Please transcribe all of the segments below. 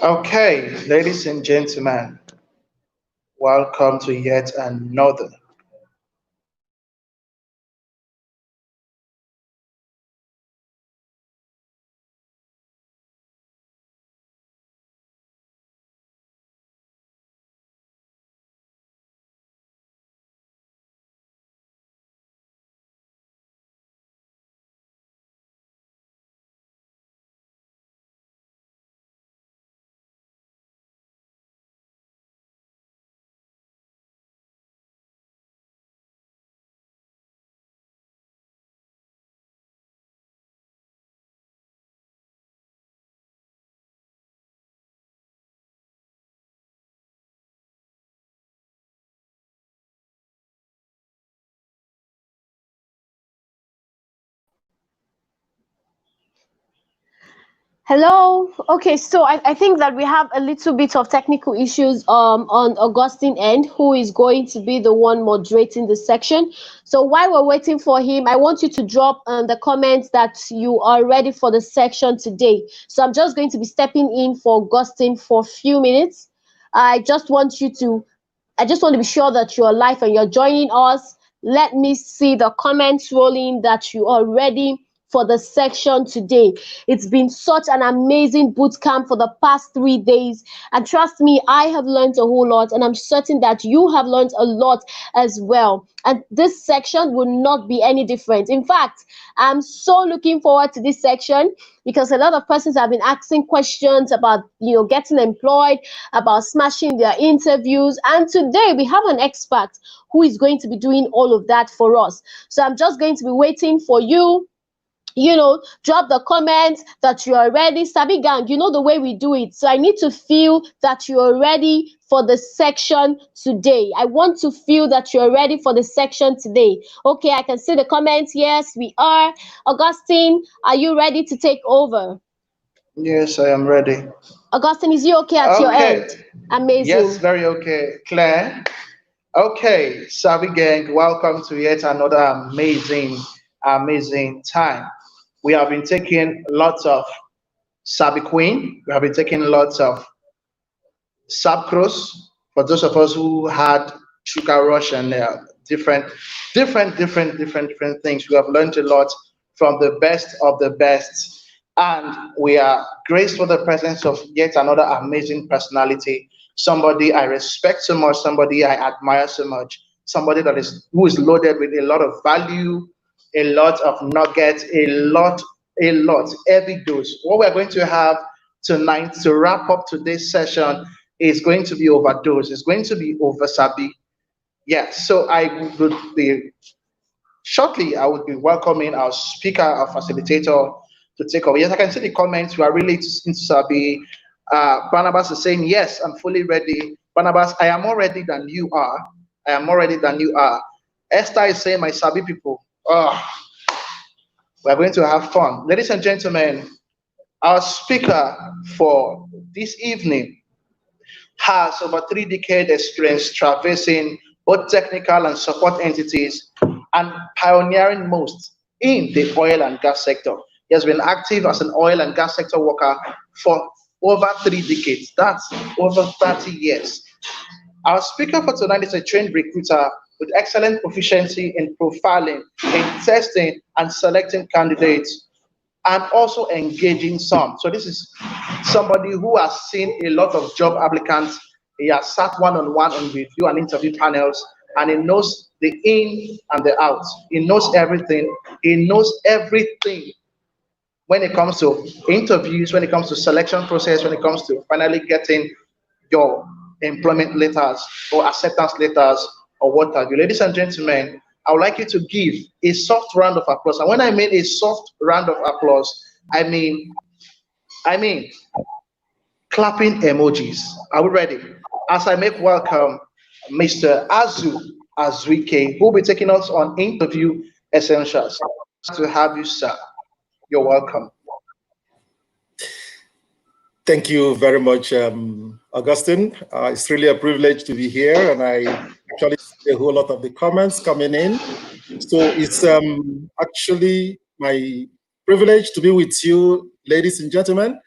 Okay, ladies and gentlemen, welcome to yet another Hello. Okay, so I think that we have a little bit of technical issues on Augustine end, who is going to be the one moderating the section. So while we're waiting for him, I want you to drop the comments that you are ready for the section today. So I'm just going to be stepping in for Augustine for a few minutes. I just want you to I just want to be sure that you're live and you're joining us. Let me see the comments rolling that you are ready for the section today. It's been such an amazing boot camp for the past 3 days. And trust me, I have learned a whole lot, and I'm certain that you have learned a lot as well. And this section will not be any different. In fact, I'm so looking forward to this section because a lot of persons have been asking questions about, getting employed, about smashing their interviews. And today we have an expert who is going to be doing all of that for us. So I'm just going to be waiting for you. Drop the comments that you are ready. Sabi gang, you know the way we do it. So I need to feel that you are ready for the section today. I want to feel that you're ready for the section today. Okay, I can see the comments. Yes, we are. Augustine, are you ready to take over? Yes, I am ready. Augustine, is you okay at your Okay. end? Yes, Amazing. very okay. Claire. Okay, Savvy Gang, welcome to yet another amazing time. We have been taking lots of Savvy Queen. We have been taking lots of Subcross. For those of us who had Sugar Rush and different things, we have learned a lot from the best of the best. And we are graced with the presence of yet another amazing personality, somebody I respect so much, somebody I admire so much, somebody that is who is loaded with a lot of value, a lot of nuggets, a lot, every dose. What we're going to have tonight to wrap up today's session is going to be overdose. It's going to be over sabi. Yeah. So I would be shortly. I would be welcoming our speaker, our facilitator, to take over. Yes, I can see the comments. You are really into sabi. Barnabas is saying, yes, I'm fully ready. Barnabas, I am more ready than you are. I am more ready than you are. Esther is saying, my sabi people. Oh, we're going to have fun. Ladies and gentlemen, our speaker for this evening has over 3 decade experience traversing both technical and support entities and pioneering most in the oil and gas sector. He has been active as an oil and gas sector worker for over 3 decades. That's over 30 years. Our speaker for tonight is a trained recruiter with excellent proficiency in profiling, in testing, and selecting candidates, and also engaging some. So this is somebody who has seen a lot of job applicants. He has sat one-on-one on review and interview panels, and he knows the in and the out. He knows everything. He knows everything when it comes to interviews, when it comes to selection process, when it comes to finally getting your employment letters or acceptance letters or what have you. Ladies and gentlemen, I would like you to give a soft round of applause. And when I mean a soft round of applause, I mean, I mean clapping emojis. Are we ready? As I make welcome Mr. Azu Azuike, who will be taking us on interview essentials. To have you, sir. You're welcome. Thank you very much, Augustine. It's really a privilege to be here, and I actually see a whole lot of the comments coming in. So it's actually my privilege to be with you, ladies and gentlemen.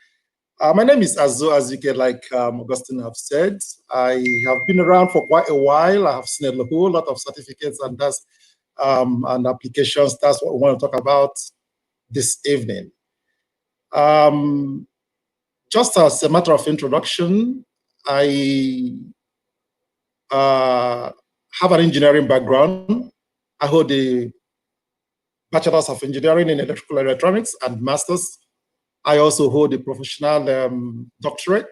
My name is Azu Azuike, like Augustine have said. I have been around for quite a while. I have seen a whole lot of certificates and and applications. That's what we want to talk about this evening. Just as a matter of introduction, I have an engineering background. I hold a Bachelor's of Engineering in Electrical Electronics and Master's. I also hold a professional doctorate.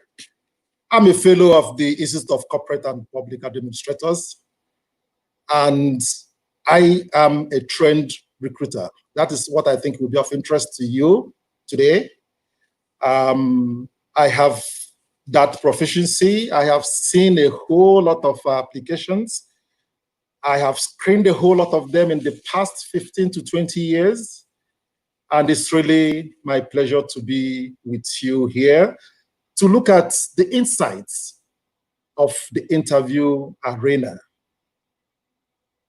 I'm a fellow of the Institute of Corporate and Public Administrators, and I am a trained recruiter. That is what I think will be of interest to you today. I have that proficiency. I have seen a whole lot of applications. I have screened a whole lot of them in the past 15 to 20 years. And it's really my pleasure to be with you here to look at the insights of the interview arena.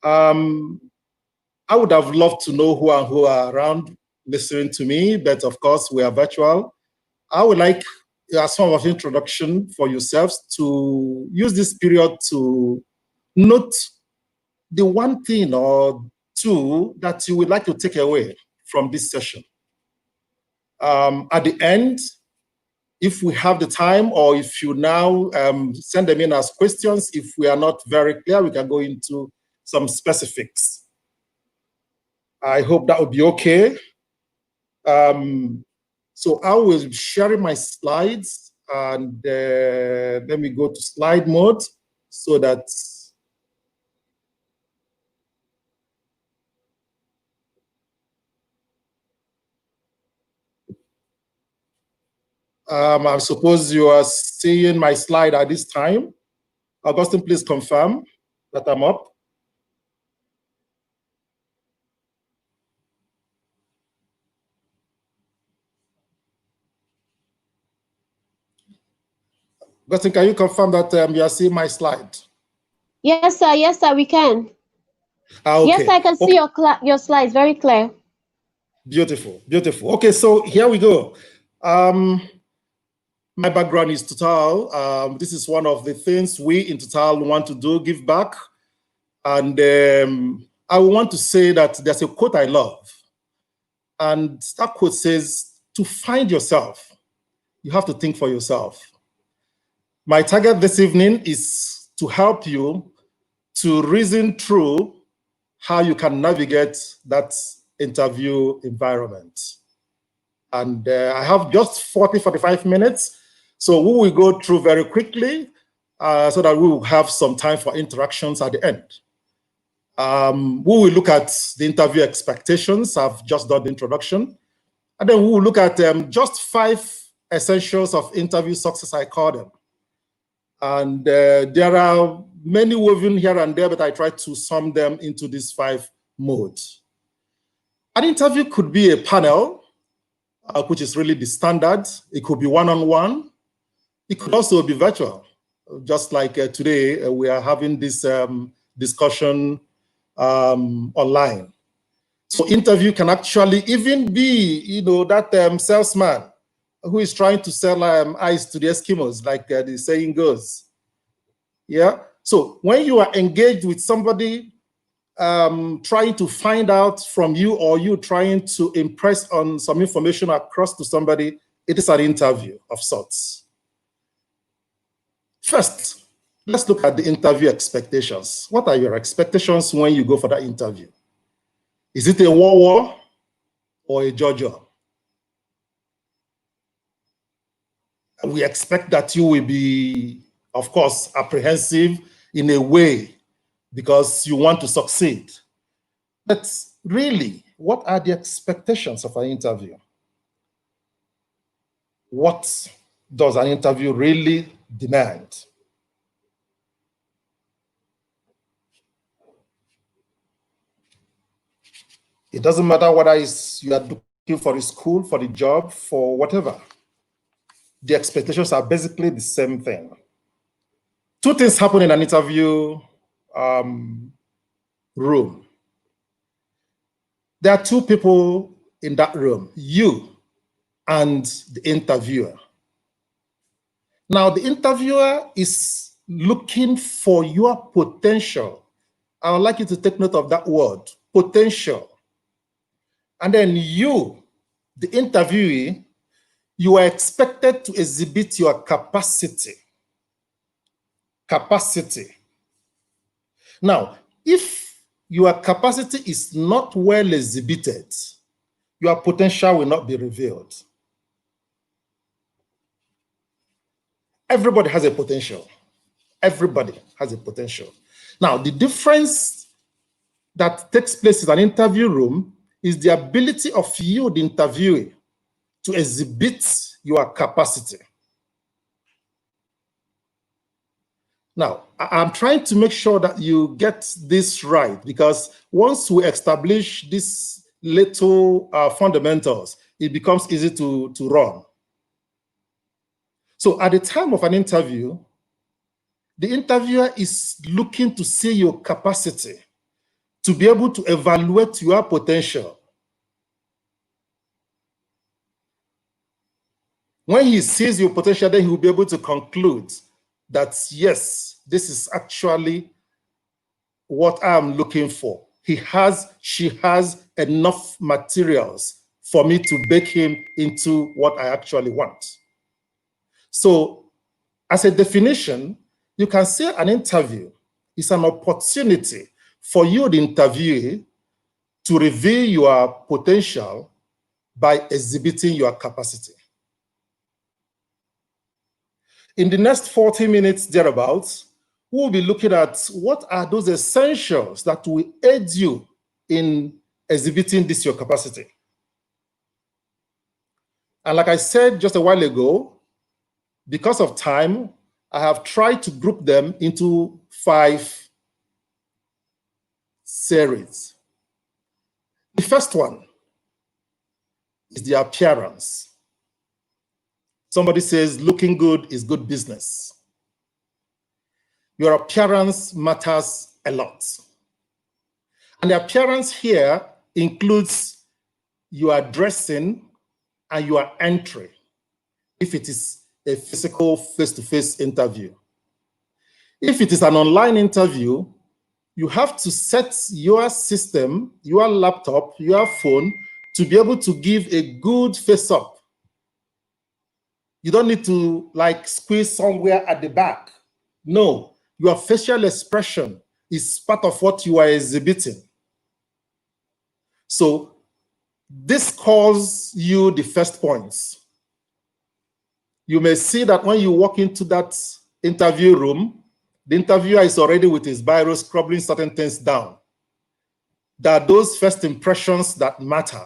I would have loved to know who are around listening to me, but of course we are virtual. I would like a sort of introduction for yourselves to use this period to note the one thing or two that you would like to take away from this session. At the end, if we have the time, or if you now send them in as questions, if we are not very clear, we can go into some specifics. I hope that would be okay. So I will be sharing my slides, and let me go to slide mode so that I suppose you are seeing my slide at this time. Augustine, please confirm that I'm up. Augustine, can you confirm that you are seeing my slide? Yes, sir. Yes, sir. We can. Okay. Yes, I can see your slides very clear. Beautiful, beautiful. Okay, so here we go. My background is Total. This is one of the things we in Total want to do, give back. And I want to say that there's a quote I love. And that quote says, to find yourself, you have to think for yourself. My target this evening is to help you to reason through how you can navigate that interview environment. And I have just 45 minutes. So we will go through very quickly so that we will have some time for interactions at the end. We will look at the interview expectations. I've just done the introduction. And then we will look at just 5 essentials of interview success, I call them. And there are many woven here and there, but I try to sum them into these 5 modes. An interview could be a panel, which is really the standard. It could be one-on-one. It could also be virtual, just like today we are having this discussion online. So interview can actually even be, that salesman who is trying to sell ice to the Eskimos, like the saying goes. Yeah. So when you are engaged with somebody trying to find out from you, or you trying to impress on some information across to somebody, it is an interview of sorts. First, let's look at the interview expectations. What are your expectations when you go for that interview? Is it a war or a jojo? We expect that you will be, of course, apprehensive in a way because you want to succeed. But really, what are the expectations of an interview? What does an interview really demand? It doesn't matter whether you are looking for a school, for the job, for whatever. The expectations are basically the same thing. 2 things happen in an interview room. There are 2 people in that room, you and the interviewer. Now, the interviewer is looking for your potential. I would like you to take note of that word, potential. And then you, the interviewee, you are expected to exhibit your capacity. Capacity. Now, if your capacity is not well exhibited, your potential will not be revealed. Everybody has a potential. Everybody has a potential. Now, the difference that takes place in an interview room is the ability of you, the interviewee, to exhibit your capacity. Now, I'm trying to make sure that you get this right, because once we establish these little fundamentals, it becomes easy to run. So at the time of an interview, the interviewer is looking to see your capacity to be able to evaluate your potential. When he sees your potential, then he will be able to conclude that, yes, this is actually what I'm looking for. She has enough materials for me to bake him into what I actually want. So as a definition, you can say an interview is an opportunity for you, the interviewee, to reveal your potential by exhibiting your capacity. In the next 40 minutes thereabouts, we'll be looking at what are those essentials that will aid you in exhibiting this your capacity. And like I said just a while ago, because of time, I have tried to group them into 5 series. The first one is the appearance. Somebody says looking good is good business. Your appearance matters a lot. And the appearance here includes your dressing and your entry, if it is a physical face-to-face interview. If it is an online interview, you have to set your system, your laptop, your phone to be able to give a good face-up. You don't need to like squeeze somewhere at the back. No, your facial expression is part of what you are exhibiting. So this calls you the first points. You may see that when you walk into that interview room, the interviewer is already with his biro scribbling certain things down. There are those first impressions that matter.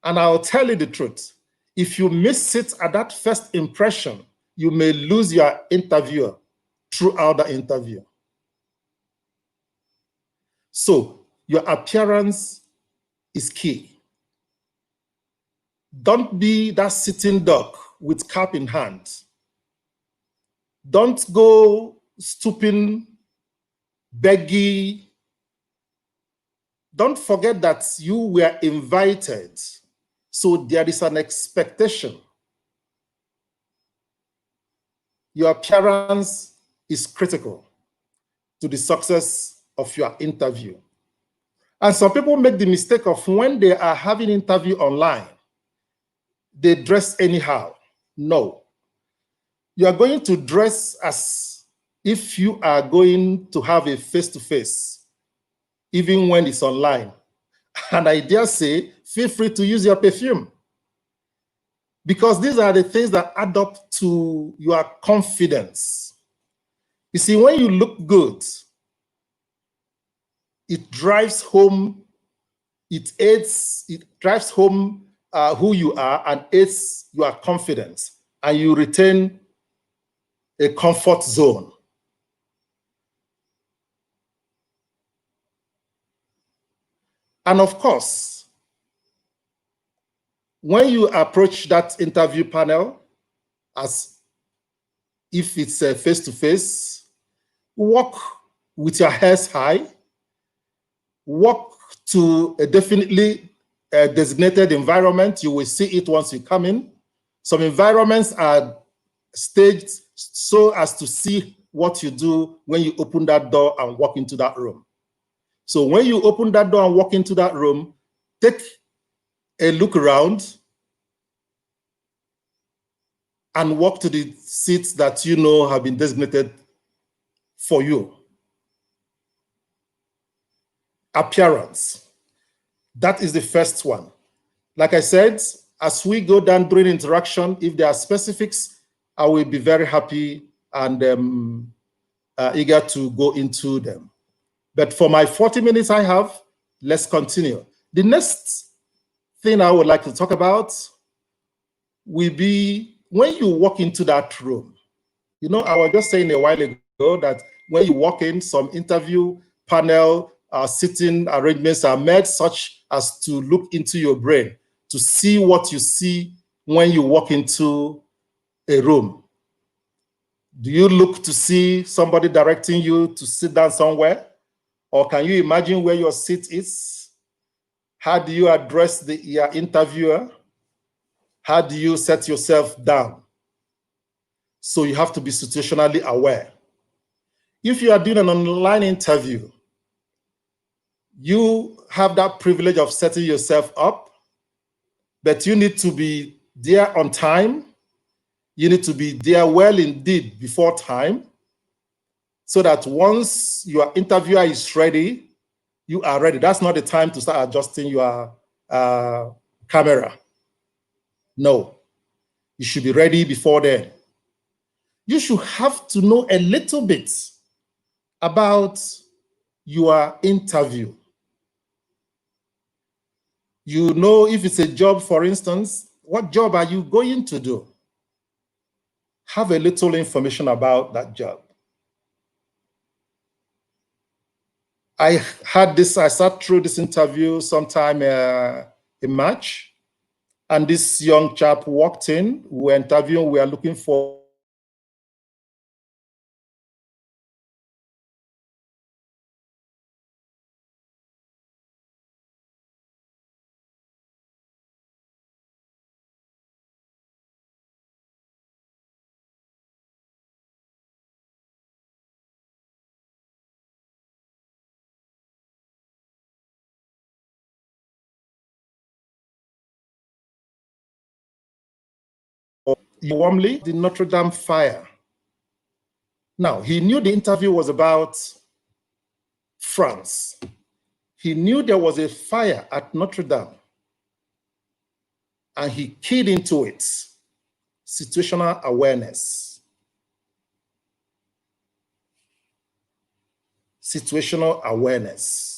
And I'll tell you the truth. If you miss it at that first impression, you may lose your interviewer throughout the interview. So your appearance is key. Don't be that sitting duck with cap in hand. Don't go stooping, beggy. Don't forget that you were invited. So there is an expectation. Your appearance is critical to the success of your interview. And some people make the mistake of when they are having an interview online, they dress anyhow. No. You are going to dress as if you are going to have a face-to-face, even when it's online. And I dare say, feel free to use your perfume, because these are the things that add up to your confidence. You see, when you look good, it drives home, it drives home who you are and aids your confidence, and you retain a comfort zone. And of course, when you approach that interview panel, as if it's a face-to-face, walk with your head high, walk to a definitely a designated environment. You will see it once you come in. Some environments are staged so as to see what you do when you open that door and walk into that room. So when you open that door and walk into that room, take a look around and walk to the seats that you know have been designated for you. Appearance. That is the first one. Like I said, as we go down during interaction, if there are specifics, I will be very happy and eager to go into them. But for my 40 minutes I have, let's continue. The next thing I would like to talk about will be when you walk into that room. You know, I was just saying a while ago that when you walk in, some interview panel sitting arrangements are made such as to look into your brain, to see what you see when you walk into a room. Do you look to see somebody directing you to sit down somewhere? Or can you imagine where your seat is? How do you address your interviewer? How do you set yourself down? So you have to be situationally aware. If you are doing an online interview, you have that privilege of setting yourself up, but you need to be there on time. You need to be there well indeed before time, so that once your interviewer is ready, you are ready. That's not the time to start adjusting your camera. No, you should be ready before then. You should have to know a little bit about your interview. You know, if it's a job, for instance, what job are you going to do? Have a little information about that job. I sat through this interview sometime in March, and this young chap walked in. We were interviewing, we are looking for warmly the Notre Dame fire. Now, he knew the interview was about France. He knew there was a fire at Notre Dame, and he keyed into it. Situational awareness. Situational awareness.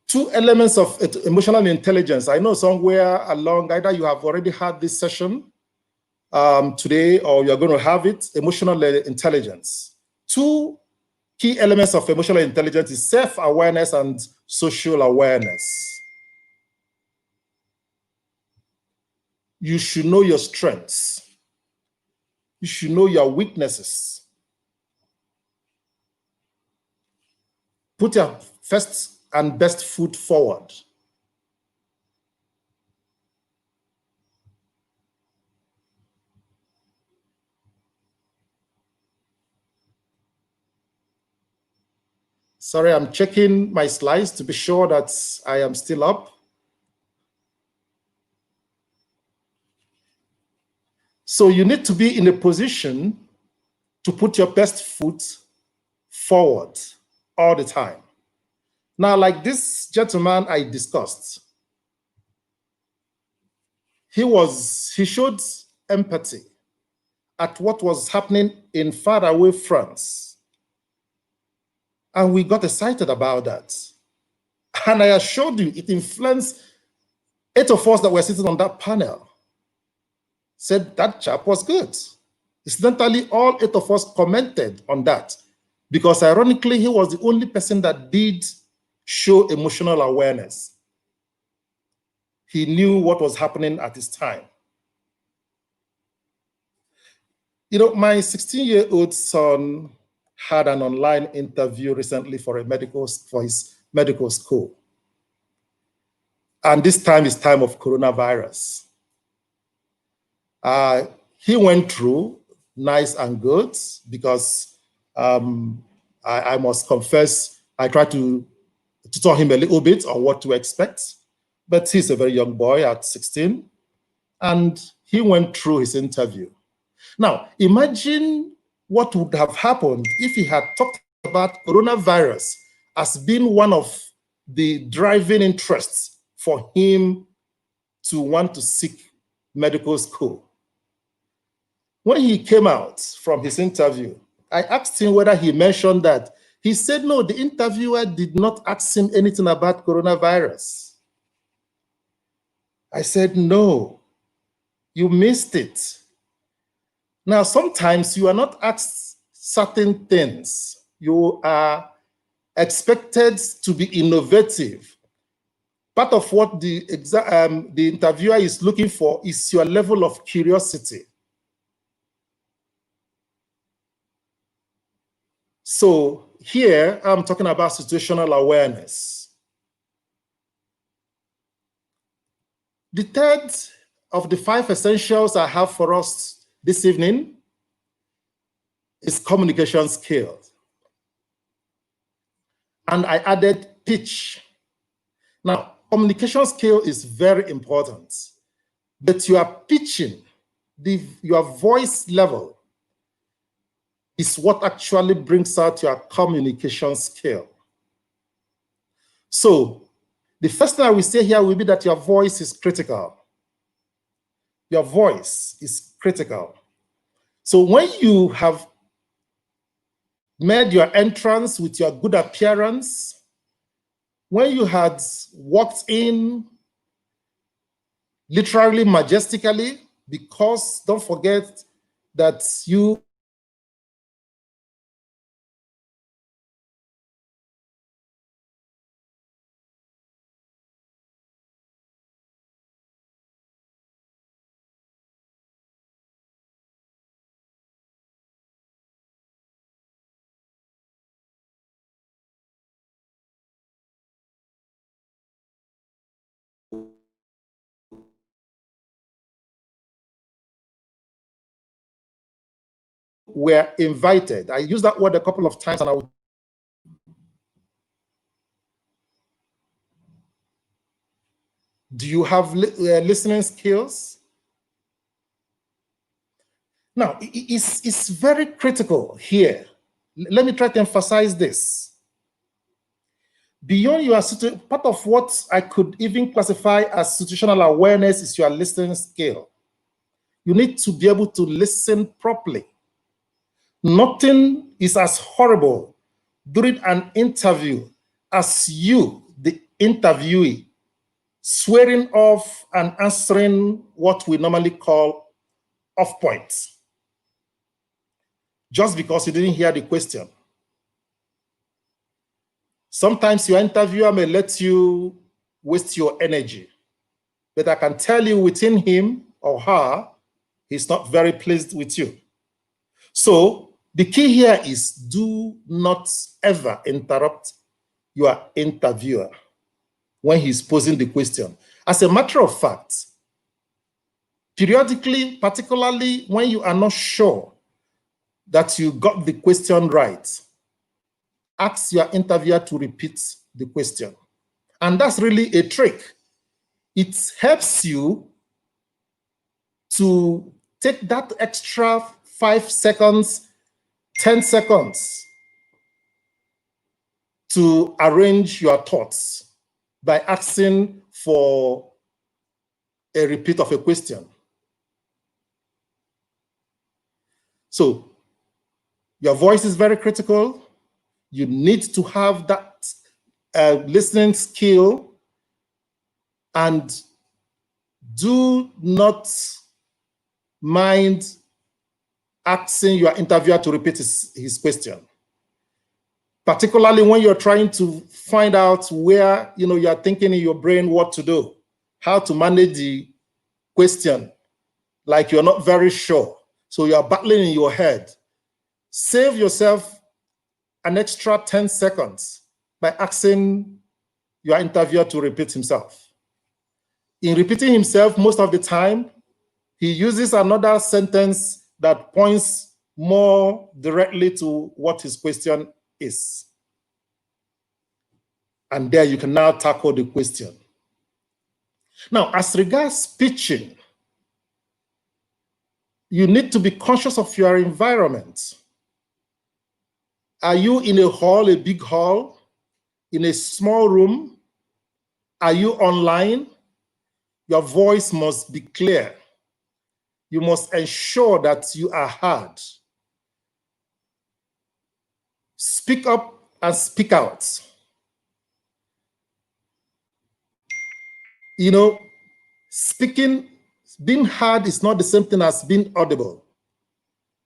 Two elements of emotional intelligence. I know somewhere along, either you have already had this session today or you're going to have it, emotional intelligence. Two key elements of emotional intelligence is self-awareness and social awareness. You should know your strengths. You should know your weaknesses. Put your first and best foot forward. Sorry, I'm checking my slides to be sure that I am still up. So you need to be in a position to put your best foot forward all the time. Now, like this gentleman I discussed, he showed empathy at what was happening in faraway France. And we got excited about that. And I assured you, it influenced 8 of us that were sitting on that panel. Said that chap was good. Incidentally, all 8 of us commented on that because ironically, he was the only person that did show emotional awareness. He knew what was happening at his time. You know, my 16-year-old son had an online interview recently for his medical school. And this time is time of coronavirus. He went through nice and good because I must confess, I tried to tutor him a little bit on what to expect, but he's a very young boy at 16, and he went through his interview. Now, imagine what would have happened if he had talked about coronavirus as being one of the driving interests for him to want to seek medical school. When he came out from his interview, I asked him whether he mentioned that. He said, no, the interviewer did not ask him anything about coronavirus. I said, no, you missed it. Now, sometimes you are not asked certain things. You are expected to be innovative. Part of what the interviewer is looking for is your level of curiosity. So here, I'm talking about situational awareness. The third of the 5 essentials I have for us this evening is communication skills. And I added pitch. Now, communication skill is very important, but you are pitching, your voice level is what actually brings out your communication skill. So, the first thing I will say here will be that your voice is critical. Your voice is critical. So when you have made your entrance with your good appearance, when you had walked in literally majestically, because don't forget that you were invited. I used that word a couple of times, and I would. Do you have listening skills? Now, it's very critical here. Let me try to emphasize this. Beyond your part of what I could even classify as situational awareness is your listening skill. You need to be able to listen properly. Nothing is as horrible during an interview as you, the interviewee, swearing off and answering what we normally call off points, just because you didn't hear the question. Sometimes your interviewer may let you waste your energy, but I can tell you within him or her, he's not very pleased with you. So the key here is do not ever interrupt your interviewer when he's posing the question. As a matter of fact, periodically, particularly when you are not sure that you got the question right, ask your interviewer to repeat the question. And that's really a trick. It helps you to take that extra 5 seconds, 10 seconds to arrange your thoughts by asking for a repeat of a question. So your voice is very critical. You need to have that listening skill, and do not mind asking your interviewer to repeat his question, particularly when you're trying to find out where you're thinking in your brain what to do, how to manage the question, like you're not very sure. So you're battling in your head. Save yourself an extra 10 seconds by asking your interviewer to repeat himself. In repeating himself, most of the time, he uses another sentence that points more directly to what his question is. And there you can now tackle the question. Now, as regards pitching, you need to be conscious of your environment. Are you in a hall, a big hall, in a small room? Are you online? Your voice must be clear. You must ensure that you are heard. Speak up and speak out. You know, being heard is not the same thing as being audible.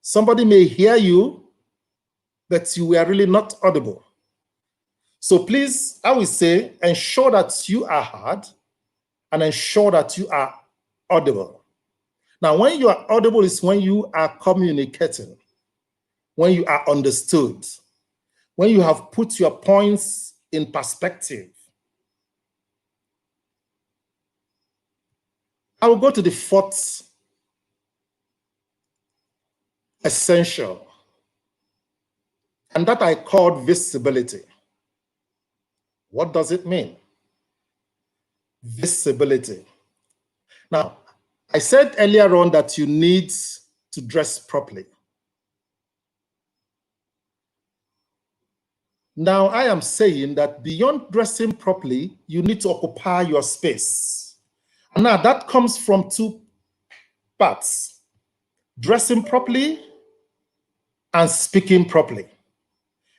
Somebody may hear you, but you were really not audible. So please, I will say, ensure that you are heard and ensure that you are audible. Now, when you are audible is when you are communicating, when you are understood, when you have put your points in perspective. I will go to the fourth essential, and that I called visibility. What does it mean? Visibility. Now, I said earlier on that you need to dress properly. Now, I am saying that beyond dressing properly, you need to occupy your space. And now that comes from two parts: dressing properly and speaking properly.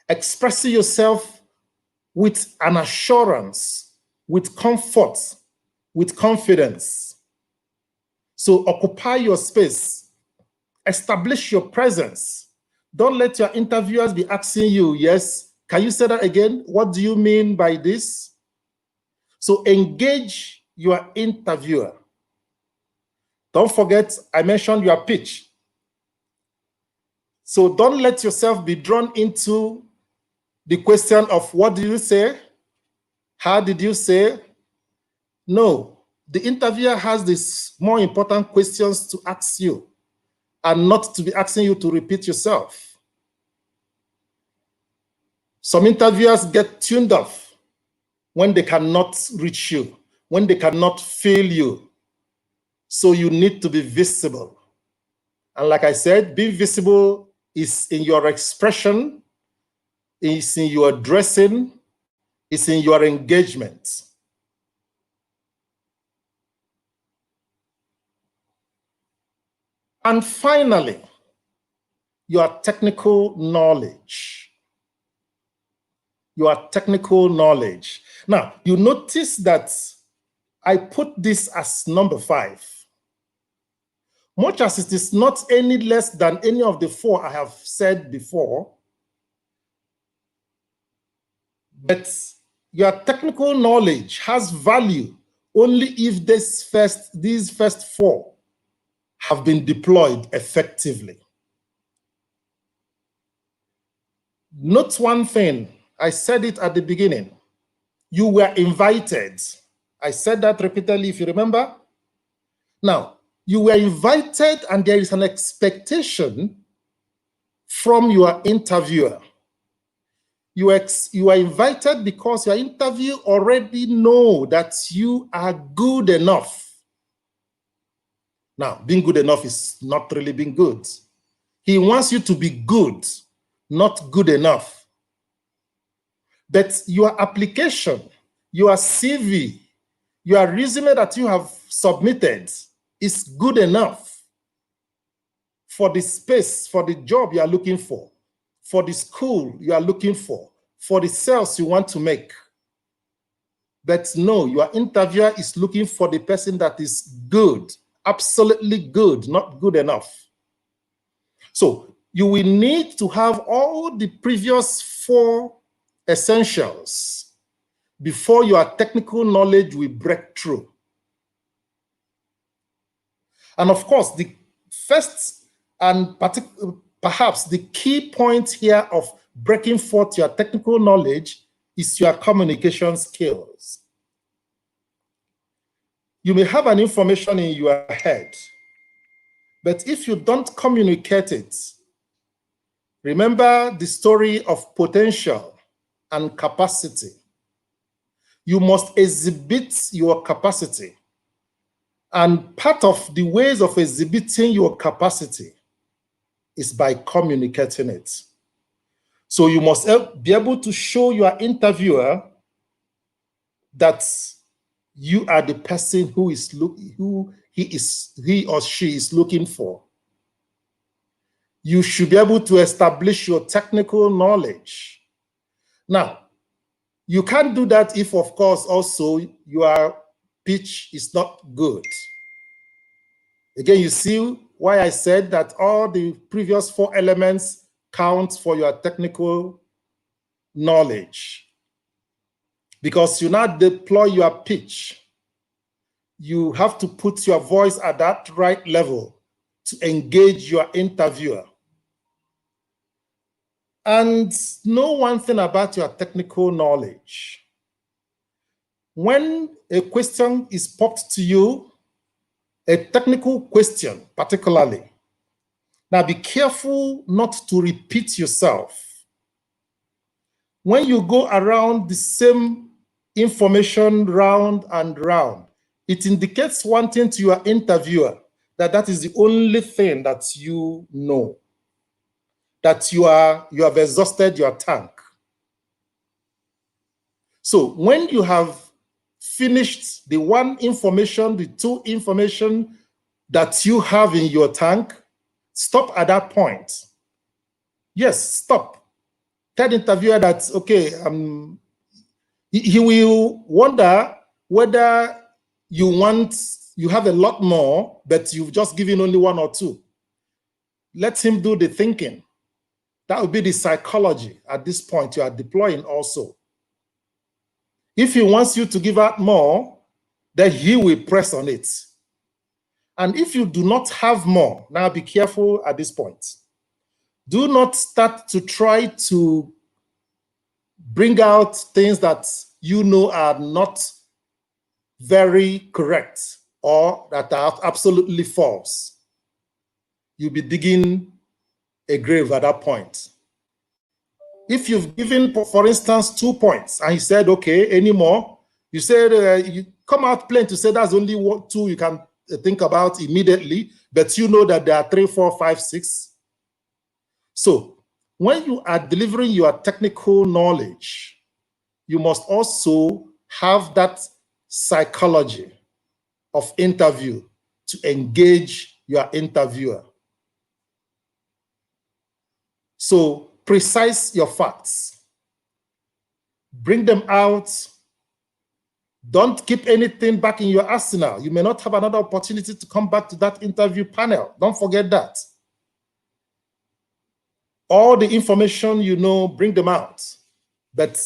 Expressing yourself with an assurance, with comfort, with confidence. So occupy your space, establish your presence. Don't let your interviewers be asking you, yes, can you say that again? What do you mean by this? So engage your interviewer. Don't forget, I mentioned your pitch. So don't let yourself be drawn into the question of what did you say? How did you say? No, the interviewer has these more important questions to ask you and not to be asking you to repeat yourself. Some interviewers get tuned off when they cannot reach you, when they cannot feel you. So you need to be visible. And like I said, being visible is in your expression, is in your dressing, is in your engagement. And finally, your technical knowledge. Your technical knowledge. Now, you notice that I put this as number 5. Much as it is not any less than any of the 4 I have said before, but your technical knowledge has value only if these first 4 have been deployed effectively. Note one thing, I said it at the beginning. You were invited. I said that repeatedly, if you remember. Now, you were invited and there is an expectation from your interviewer. You are invited because your interview already know that you are good enough. Now, being good enough is not really being good. He wants you to be good, not good enough. But your application, your CV, your resume that you have submitted is good enough for the space, for the job you are looking for the school you are looking for the sales you want to make. But no, your interviewer is looking for the person that is good, absolutely good, not good enough. So you will need to have all the previous 4 essentials before your technical knowledge will break through. And of course, the first and perhaps the key point here of breaking forth your technical knowledge is your communication skills. You may have an information in your head, but if you don't communicate it, remember the story of potential and capacity. You must exhibit your capacity. And part of the ways of exhibiting your capacity is by communicating it. So you must be able to show your interviewer that you are the person who he or she is looking for. You should be able to establish your technical knowledge. Now, you can't do that if, of course, also your pitch is not good. Again, you see why I said that all the previous 4 elements count for your technical knowledge. Because you now deploy your pitch, you have to put your voice at that right level to engage your interviewer. And know one thing about your technical knowledge. When a question is popped to you, a technical question particularly, now be careful not to repeat yourself. When you go around the same information round and round, it indicates one thing to your interviewer, that that is the only thing that you know, that you have exhausted your tank. So when you have finished the 1 information, the 2 information that you have in your tank, stop at that point. Yes, stop. Tell the interviewer that, okay, he will wonder whether you have a lot more, but you've just given only 1 or 2. Let him do the thinking. That would be the psychology at this point you are deploying also. If he wants you to give out more, then he will press on it. And if you do not have more, now be careful at this point. Do not start to try to bring out things that you know are not very correct or that are absolutely false. You'll be digging a grave at that point. If you've given, for instance, 2 points, and he said, okay, any more? You said, you come out plain to say that's only 2 you can think about immediately, but you know that there are 3, 4, 5, 6. So when you are delivering your technical knowledge, you must also have that psychology of interview to engage your interviewer. So precise your facts. Bring them out. Don't keep anything back in your arsenal. You may not have another opportunity to come back to that interview panel. Don't forget that. All the information you know, bring them out. But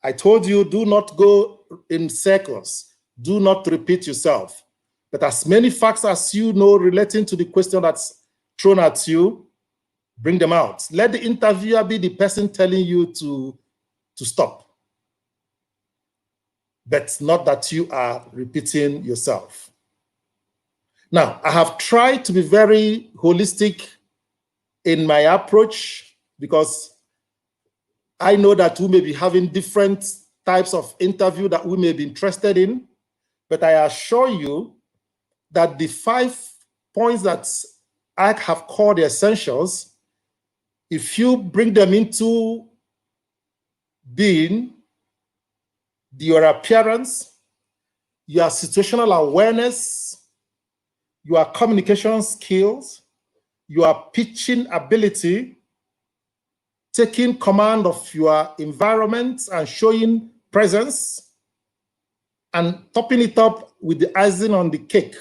I told you, do not go in circles. Do not repeat yourself. But as many facts as you know relating to the question that's thrown at you, bring them out. Let the interviewer be the person telling you to stop. But not that you are repeating yourself. Now, I have tried to be very holistic in my approach because I know that we may be having different types of interview that we may be interested in, but I assure you that the 5 points that I have called the essentials, if you bring them into being, your appearance, your situational awareness, your communication skills, your pitching ability, taking command of your environment and showing presence, and topping it up with the icing on the cake,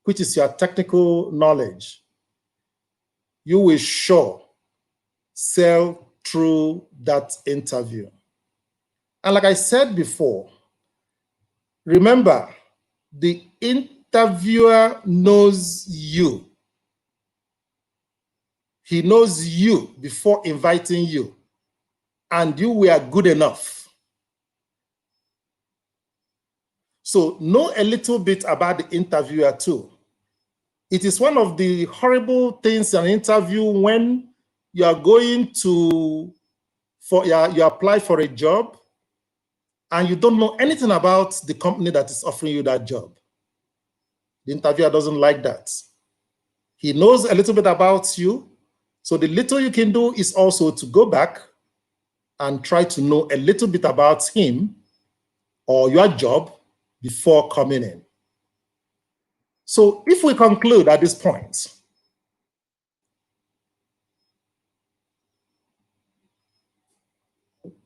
which is your technical knowledge, you will sure sail through that interview. And like I said before, remember, the interviewer knows you. He knows you before inviting you, and you were good enough. So know a little bit about the interviewer too. It is one of the horrible things in an interview when you are going to, you apply for a job and you don't know anything about the company that is offering you that job. The interviewer doesn't like that. He knows a little bit about you. So the little you can do is also to go back and try to know a little bit about him or your job before coming in. So if we conclude at this point,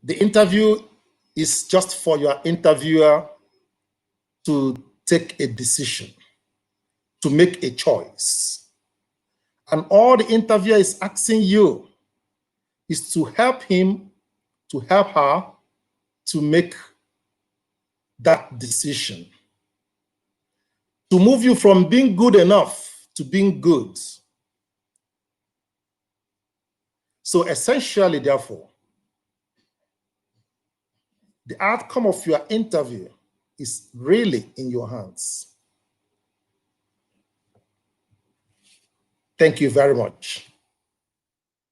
the interview is just for your interviewer to take a decision, to make a choice. And all the interviewer is asking you is to help him, to help her to make that decision, to move you from being good enough to being good. So essentially, therefore, the outcome of your interview is really in your hands. Thank you very much.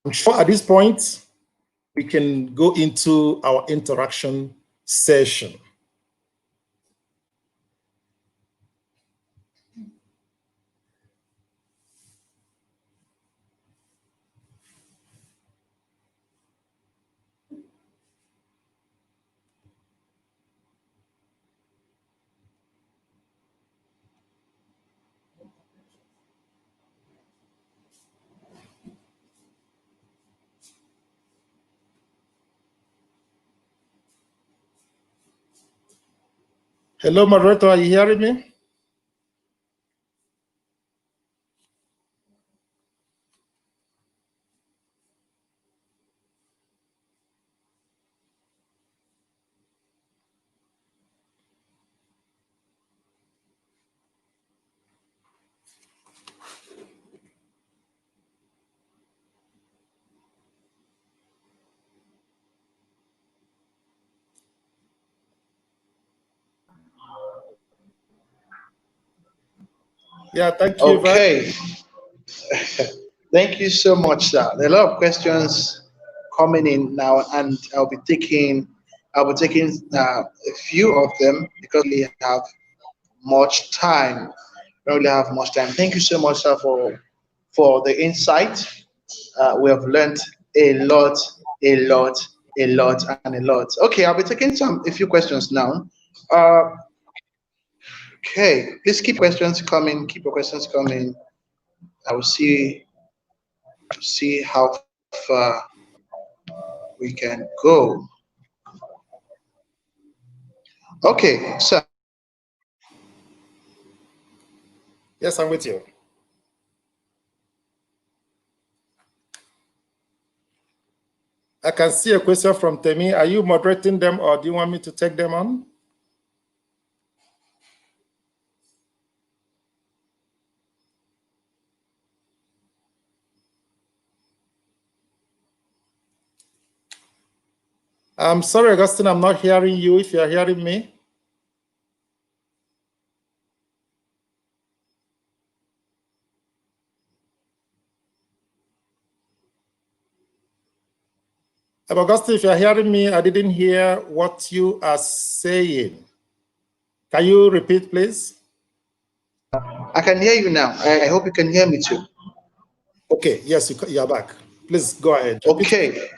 I'm sure at this point, we can go into our interaction session. Hello, moderator, are you hearing me? Yeah, thank you. Okay. Thank you so much, sir. There are a lot of questions coming in now, and I'll be taking a few of them because we have much time. We don't really have much time. Thank you so much, sir, for the insight. We have learned a lot, a lot, a lot, and a lot. Okay, I'll be taking a few questions now. Uh, okay, please keep questions coming. Keep your questions coming. I will see how far we can go. Okay, so Yes, I'm with you. I can see a question from Temi. Are you moderating them or do you want me to take them on? I'm sorry, Augustine, I'm not hearing you if you're hearing me. Augustine, if you're hearing me, I didn't hear what you are saying. Can you repeat, please? I can hear you now. I hope you can hear me too. Okay, yes, you're back. Please go ahead. Okay,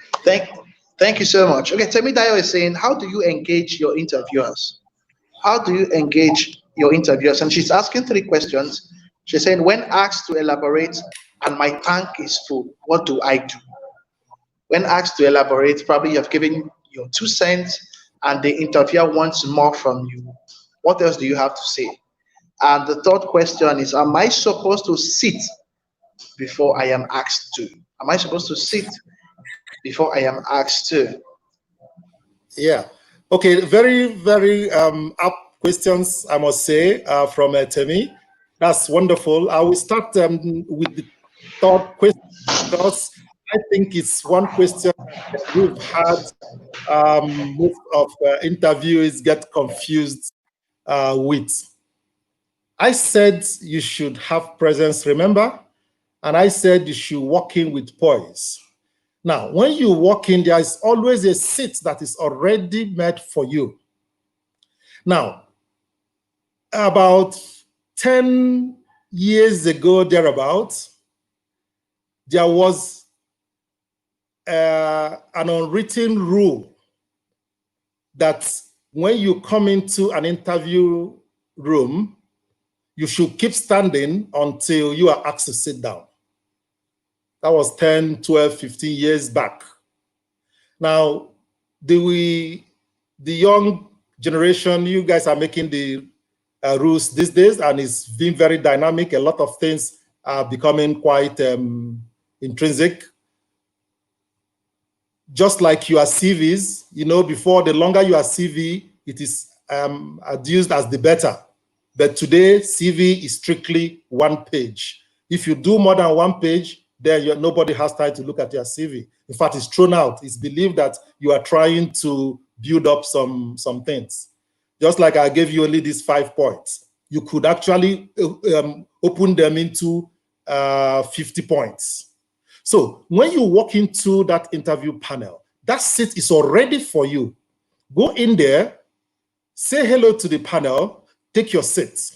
thank you so much. Okay, Temi Dayo is saying, how do you engage your interviewers? How do you engage your interviewers? And she's asking three questions. She's saying, when asked to elaborate and my tank is full, what do I do? When asked to elaborate, probably you've given your 2 cents and the interviewer wants more from you. What else do you have to say? And the third question is, am I supposed to sit before I am asked to? Am I supposed to sit before I am asked to? Yeah. Okay. Very, very up questions, I must say, from Temi. That's wonderful. I will start with the third question because I think it's one question that we've had most of interviewees get confused with. I said you should have presence, remember? And I said you should walk in with poise. Now, when you walk in, there is always a seat that is already made for you. Now, about 10 years ago, thereabouts, there was an unwritten rule that when you come into an interview room, you should keep standing until you are asked to sit down. That was 10, 12, 15 years back. Now, the young generation, you guys are making the rules these days, and it's been very dynamic. A lot of things are becoming quite intrinsic. Just like your CVs, you know, before, the longer your CV, it is adduced as the better. But today, CV is strictly one page. If you do more than one page, then nobody has time to look at your CV. In fact, it's thrown out. It's believed that you are trying to build up some things. Just like I gave you only these 5 points. You could actually open them into 50 points. So when you walk into that interview panel, that seat is already for you. Go in there, say hello to the panel, take your seat.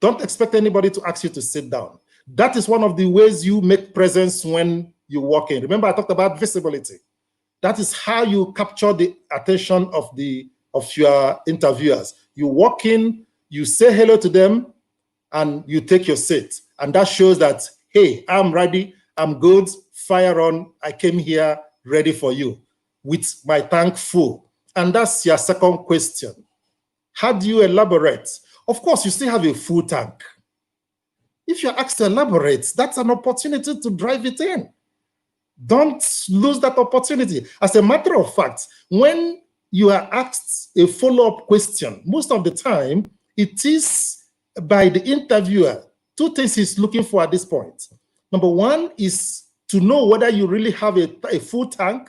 Don't expect anybody to ask you to sit down. That is one of the ways you make presence when you walk in. Remember, I talked about visibility. That is how you capture the attention of your interviewers. You walk in, you say hello to them, and you take your seat. And that shows that, hey, I'm ready, I'm good, fire on, I came here ready for you with my tank full. And that's your second question. How do you elaborate? Of course, you still have a full tank. If you're asked to elaborate, that's an opportunity to drive it in. Don't lose that opportunity. As a matter of fact, when you are asked a follow-up question, most of the time, it is by the interviewer. 2 things he's looking for at this point. Number 1 is to know whether you really have a full tank.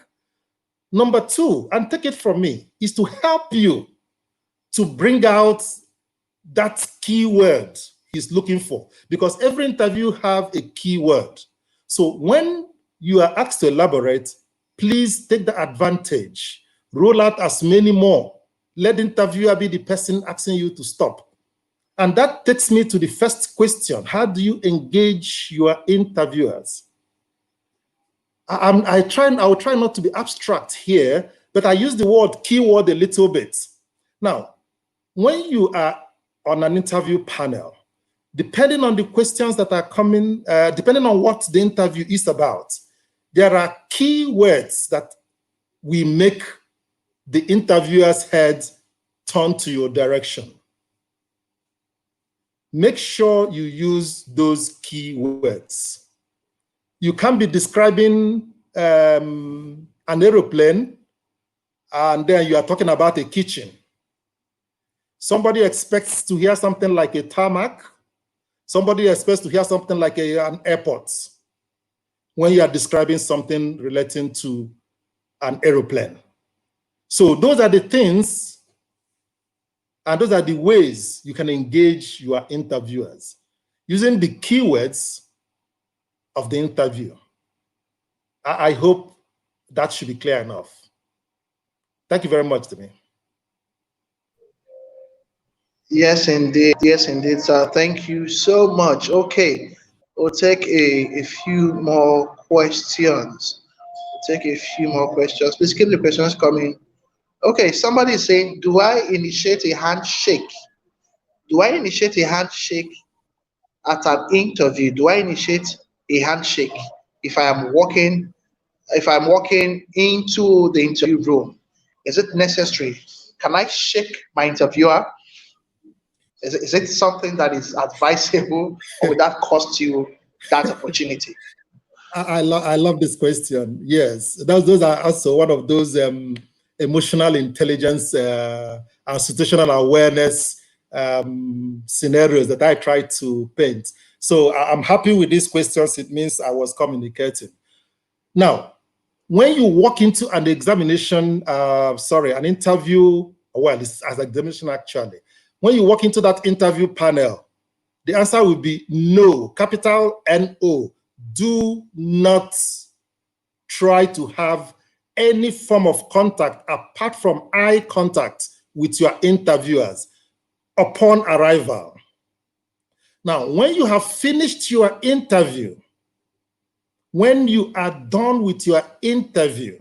Number 2, and take it from me, is to help you to bring out that keyword he's looking for, because every interview have a keyword. So when you are asked to elaborate, please take the advantage. Roll out as many more. Let the interviewer be the person asking you to stop. And that takes me to the first question. How do you engage your interviewers? I will try not to be abstract here, but I use the word keyword a little bit. Now, when you are on an interview panel, depending on the questions that are coming, depending on what the interview is about, there are keywords that will make the interviewer's head turn to your direction. Make sure you use those keywords. You can be describing an aeroplane, and then you are talking about a kitchen. Somebody expects to hear something like a tarmac. Somebody expects to hear something like an airport when you are describing something relating to an aeroplane. So those are the things, and those are the ways you can engage your interviewers, using the keywords of the interview. I hope that should be clear enough. Thank you very much, Timmy. Yes, indeed. Yes, indeed, sir. Thank you so much. Okay, we'll take a few more questions. We'll take a few more questions. Please keep the questions coming. Okay, somebody is saying, do I initiate a handshake? Do I initiate a handshake at an interview? Do I initiate a handshake if I'm walking into the interview room? Is it necessary? Can I shake my interviewer? Is it something that is advisable, or would that cost you that opportunity? I love this question. Yes, those are also one of those emotional intelligence and situational awareness scenarios that I try to paint. So I'm happy with these questions. It means I was communicating. Now, when you walk into an examination, an interview, well, it's an examination actually. when you walk into that interview panel, the answer will be no, capital N-O. Do not try to have any form of contact apart from eye contact with your interviewers upon arrival. Now, when you have finished your interview, when you are done with your interview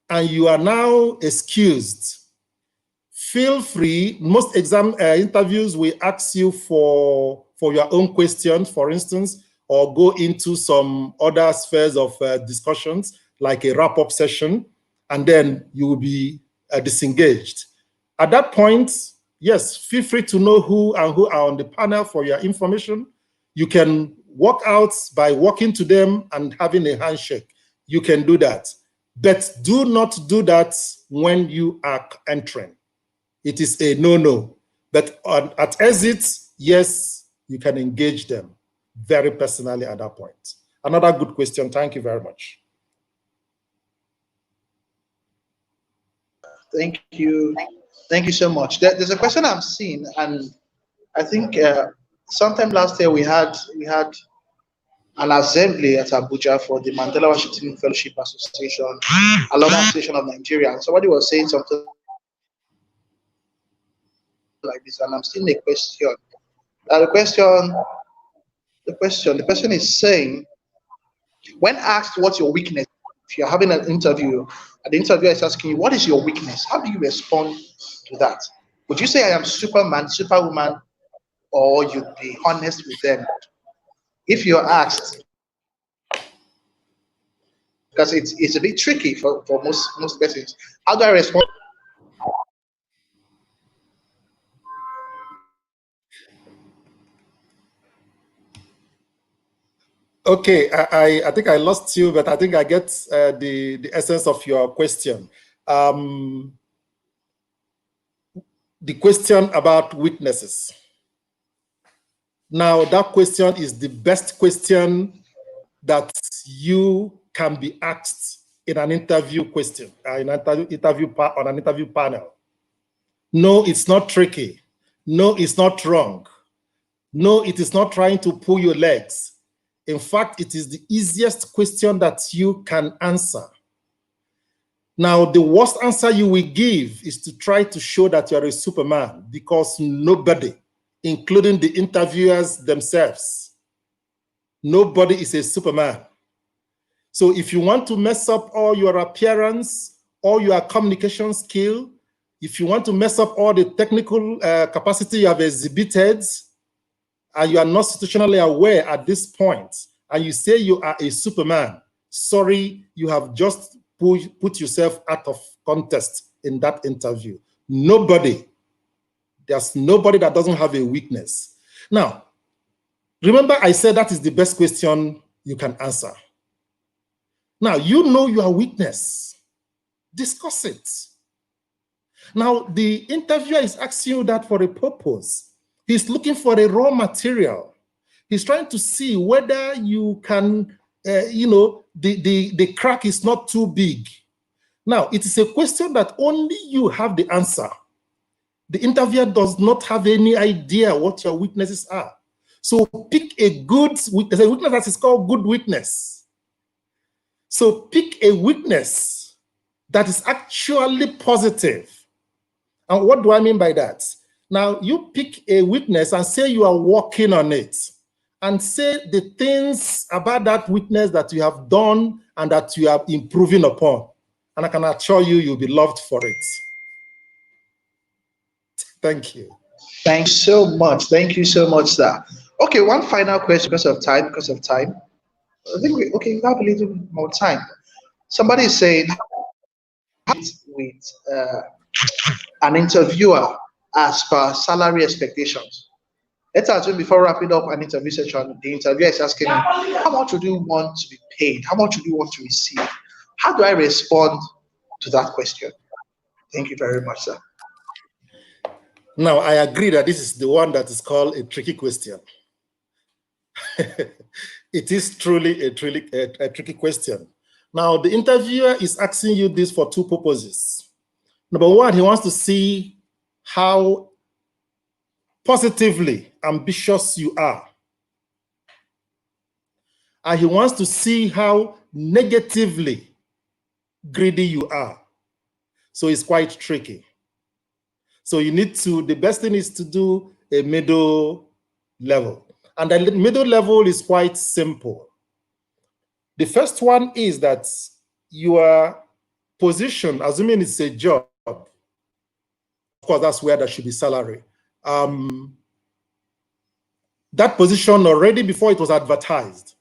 and you are now excused, feel free. Most exam interviews will ask you for your own questions, for instance, or go into some other spheres of discussions, like a wrap-up session, and then you will be disengaged. At that point, yes, feel free to know who are on the panel for your information. You can walk out by walking to them and having a handshake. You can do that. But do not do that when you are entering. It is a no-no. But at exit, yes, you can engage them very personally at that point. Another good question. Thank you very much. Thank you. Thank you so much. There's a question I've seen, and I think sometime last year we had an assembly at Abuja for the Mandela Washington Fellowship Association, Alumni Association of Nigeria. And somebody was saying something like this, and I'm seeing a question. The person is saying, when asked what's your weakness, if you're having an interview, and the interviewer is asking you, what is your weakness? How do you respond to that? Would you say I am Superman, Superwoman, or you'd be honest with them? If you're asked, because it's a bit tricky for most persons, how do I respond? Okay, I think I lost you, but I think I get the essence of your question. The question about weaknesses. Now, that question is the best question that you can be asked in an interview question, on an interview panel. No, it's not tricky. No, it's not wrong. No, it is not trying to pull your legs. In fact, it is the easiest question that you can answer. Now, the worst answer you will give is to try to show that you're a Superman, because nobody, including the interviewers themselves, nobody is a Superman. So if you want to mess up all your appearance, all your communication skill, if you want to mess up all the technical capacity you have exhibited, and you are not situationally aware at this point, and you say you are a Superman, sorry, you have just put yourself out of contest in that interview. Nobody, there's nobody that doesn't have a weakness. Now, remember I said that is the best question you can answer. Now, you know your weakness. Discuss it. Now, the interviewer is asking you that for a purpose. He's looking for a raw material. He's trying to see whether you can, the crack is not too big. Now, it is a question that only you have the answer. The interviewer does not have any idea what your weaknesses are. So pick a good weakness. A weakness that is called good weakness. So pick a weakness that is actually positive. And what do I mean by that? Now, you pick a weakness and say you are working on it, and say the things about that weakness that you have done and that you are improving upon. And I can assure you, you'll be loved for it. Thank you. Thanks so much. Thank you so much, sir. Okay, one final question because of time. I think we have a little more time. Somebody is saying with an interviewer as per salary expectations. Let's assume before wrapping up an interview session, the interviewer is asking me, how much would you want to be paid? How much would you want to receive? How do I respond to that question? Thank you very much, sir. Now, I agree that this is the one that is called a tricky question. It is truly a tricky question. Now, the interviewer is asking you this for two purposes. Number one, he wants to see how positively ambitious you are. And he wants to see how negatively greedy you are. So it's quite tricky. So you need to, the best thing is to do a middle level. And the middle level is quite simple. The first one is that your position, assuming it's a job, of course, that's where there should be salary. That position already before it was advertised,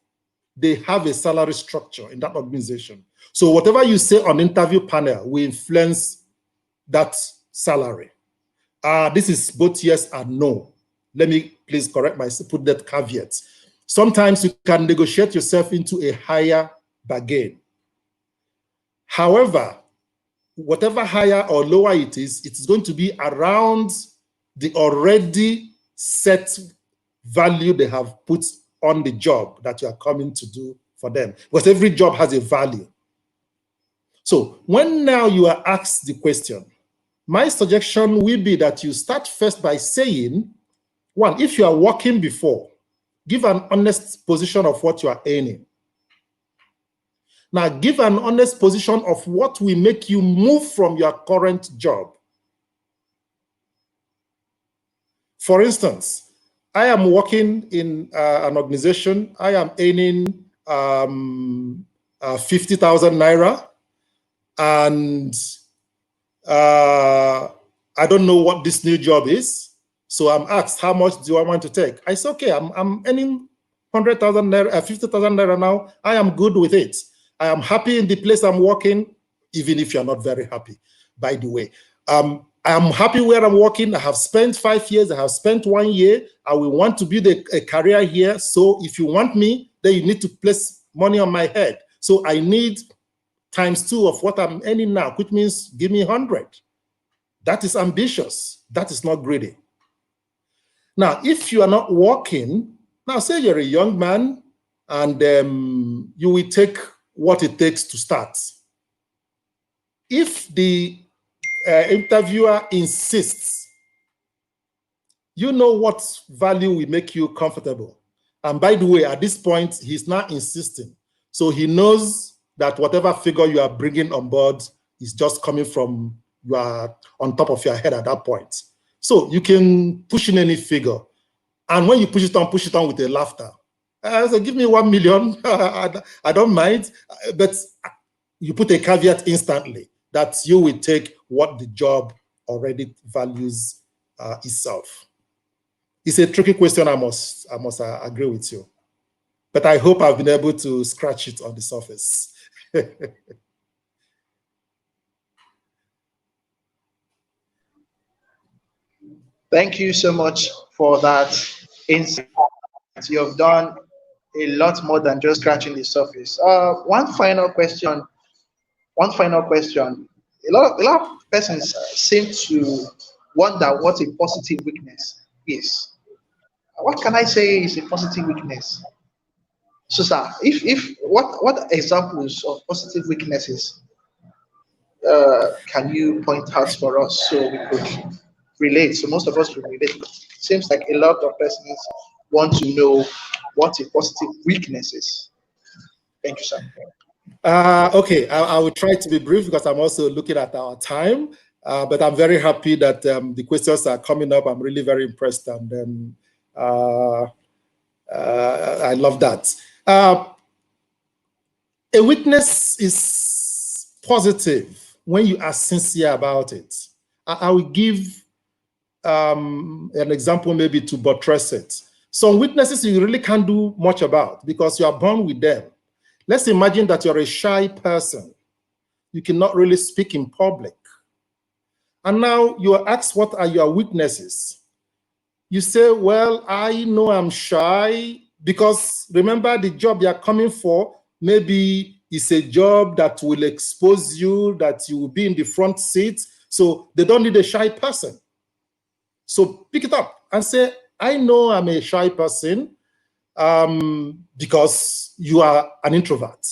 they have a salary structure in that organization. So whatever you say on interview panel will influence that salary. This is both yes and no. Let me please correct myself, put that caveat. Sometimes you can negotiate yourself into a higher bargain. However, whatever higher or lower it is, it's going to be around the already set value they have put on the job that you are coming to do for them. Because every job has a value. So when now you are asked the question, my suggestion will be that you start first by saying, one, if you are working before, give an honest position of what you are earning. Now, give an honest position of what will make you move from your current job. For instance, I am working in an organization. I am earning 50,000 naira, and I don't know what this new job is. So I'm asked, how much do I want to take? I say, okay, I'm earning 100,000 naira, 50,000 naira now. I am good with it. I am happy in the place I'm working, even if you're not very happy, by the way. I am happy where I'm working. I have spent 5 years. I have spent 1 year. I will want to build a career here. So if you want me, then you need to place money on my head. So I need ×2 of what I'm earning now, which means give me 100. That is ambitious. That is not greedy. Now, if you are not working, now say you're a young man and you will take what it takes to start. If the interviewer insists, you know what value will make you comfortable. And by the way, at this point, he's not insisting. So he knows that whatever figure you are bringing on board is just coming from you are on top of your head at that point. So you can push in any figure. And when you push it on with a laughter. So give me 1 million, I don't mind. But you put a caveat instantly that you will take what the job already values itself. It's a tricky question, I must agree with you. But I hope I've been able to scratch it on the surface. Thank you so much for that insight. You have done a lot more than just scratching the surface. One final question. A lot of persons seem to wonder what a positive weakness is. What can I say is a positive weakness? So, sir, if what examples of positive weaknesses can you point out for us so we could relate? So most of us will relate. Seems like a lot of persons want to know what a positive weakness is. Thank you, sir. Okay, I will try to be brief because I'm also looking at our time. But I'm very happy that the questions are coming up. I'm really very impressed, and I love that. A weakness is positive when you are sincere about it. I will give an example maybe to buttress it. Some weaknesses you really can't do much about because you are born with them. Let's imagine that you're a shy person. You cannot really speak in public. And now you are asked, what are your weaknesses? You say, well, I know I'm shy because remember the job you're coming for, maybe it's a job that will expose you, that you will be in the front seat. So they don't need a shy person. So pick it up and say, I know I'm a shy person because you are an introvert.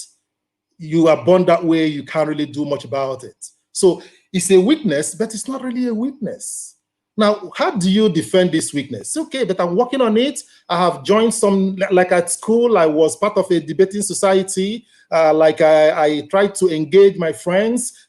You are born that way. You can't really do much about it. So it's a weakness, but it's not really a weakness. Now, how do you defend this weakness? Okay, but I'm working on it. I have joined some, like at school, I was part of a debating society. I tried to engage my friends.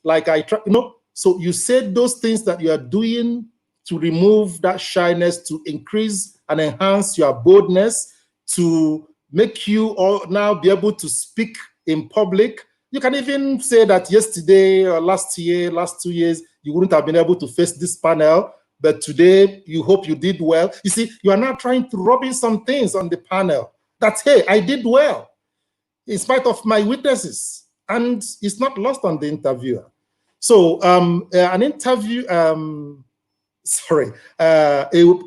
So you said those things that you are doing to remove that shyness, to increase and enhance your boldness, to make you all now be able to speak in public. You can even say that yesterday or last year, last 2 years, you wouldn't have been able to face this panel, but today you hope you did well. You see, you are now trying to rub in some things on the panel that, hey, I did well in spite of my weaknesses, and it's not lost on the interviewer. So an interview, a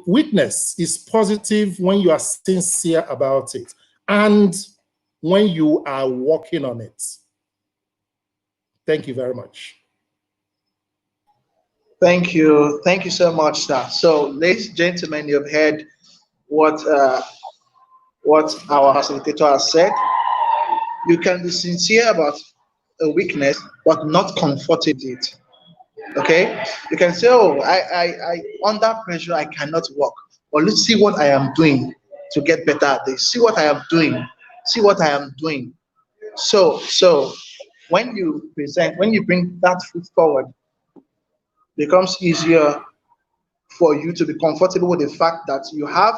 weakness is positive when you are sincere about it and when you are working on it. Thank you very much. Thank you. Thank you so much, sir. So, ladies and gentlemen, you've heard what our facilitator has said. You can be sincere about a weakness, but not comfortable with it. Okay? You can say, oh, I under pressure, I cannot work. But let's see what I am doing to get better at this. See what I am doing. See what I am doing. So when you present, when you bring that foot forward, it becomes easier for you to be comfortable with the fact that you have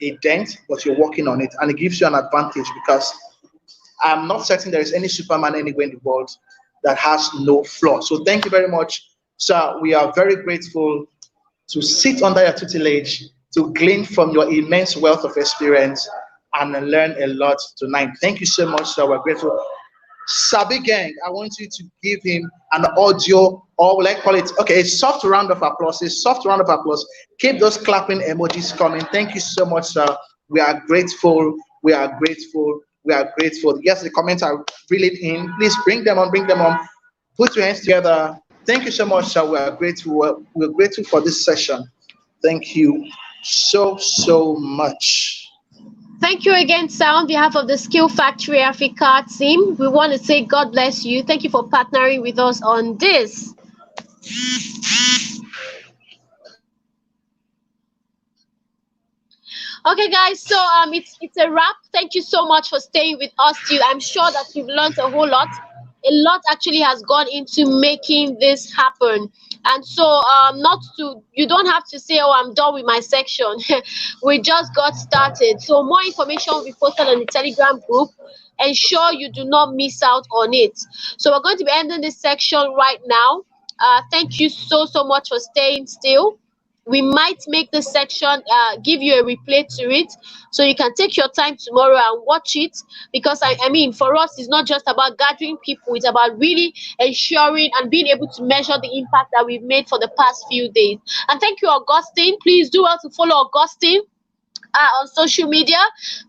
a dent, but you're working on it, and it gives you an advantage because I'm not certain there is any Superman anywhere in the world that has no flaw. So thank you very much, sir. We are very grateful to sit under your tutelage, to glean from your immense wealth of experience and learn a lot tonight. Thank you so much, sir. We're grateful. Sabi Gang, I want you to give him an audio, or will I call it, okay, a soft round of applause, a soft round of applause. Keep those clapping emojis coming. Thank you so much, sir. We are grateful. We are grateful. We are grateful. Yes, the comments are reeling in. Please bring them on, bring them on. Put your hands together. Thank you so much, sir. We are grateful. We're grateful for this session. Thank you so much. Thank you again, sir. On behalf of the Skill Factory Africa team, we want to say God bless you. Thank you for partnering with us on this. Okay, guys, so it's a wrap. Thank you so much for staying with us too. I'm sure that you've learned a whole lot. A lot actually has gone into making this happen. And so you don't have to say, oh, I'm done with my section. We just got started. So more information will be posted on the Telegram group. Ensure you do not miss out on it. So we're going to be ending this section right now. Thank you so much for staying still. We might make this section give you a replay to it, so you can take your time tomorrow and watch it, because I mean, for us, it's not just about gathering people, it's about really ensuring and being able to measure the impact that we've made for the past few days. And thank you, Augustine. Please do well to follow Augustine on social media.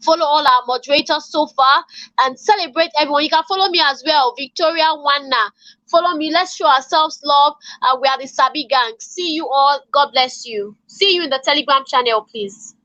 Follow all our moderators so far and celebrate everyone. You can follow me as well, Victoria Wanna. Follow me. Let's show ourselves love. We are the Sabi Gang. See you all. God bless you. See you in the Telegram channel, please.